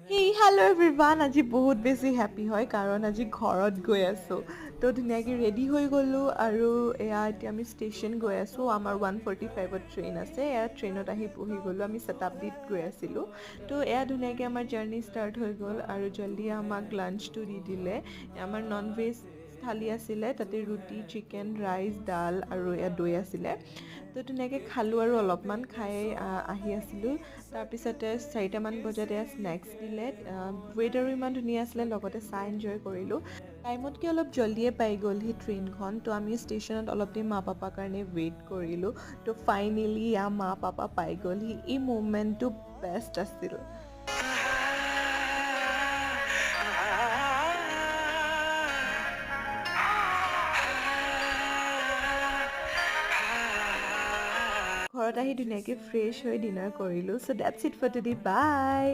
Hey, hello everyone. আজি বহুত বেছি হেপী হয় কাৰণ আজি ঘৰত গৈ আছোঁ তো ধুনীয়াকৈ ৰেডি হৈ গ'লোঁ আৰু এয়া এতিয়া আমি ষ্টেচন গৈ আছোঁ আমাৰ 1:45ত ট্ৰেইন আছে এয়া ট্ৰেইনত আহি বহি গ'লোঁ আমি শতাব্দীত গৈ আছিলোঁ তো এয়া ধুনীয়াকৈ আমাৰ জাৰ্ণি ষ্টাৰ্ট হৈ গ'ল আৰু জল্দি আমাক লাঞ্চটো দি দিলে আমাৰ নন ভেজ থালি আছিলে তাতে ৰুটি চিকেন ৰাইচ ডাল আৰু এয়া দৈ আছিলে তো ধুনীয়াকৈ খালোঁ আৰু অলপমান খাই আহি আছিলোঁ তাৰপিছতে 4টামান বজাত এয়া স্নেক্স দিলে ৱেডাৰো ইমান ধুনীয়া আছিলে লগতে চাহ এনজয় কৰিলোঁ টাইমতকৈ অলপ জল্দিয়ে পাই গ'লহি ট্ৰেইনখন তো আমি ষ্টেচনত অলপ দেৰি মা পাপাৰ কাৰণে ৱেইট কৰিলোঁ তো ফাইনেলি মা পাপা পাই গ'লহি এই মুমেণ্টটো বেষ্ট আছিল ঘৰত আহি ধুনীয়াকৈ ফ্ৰেছ হৈ ডিনাৰ কৰিলোঁ so' that's it for today by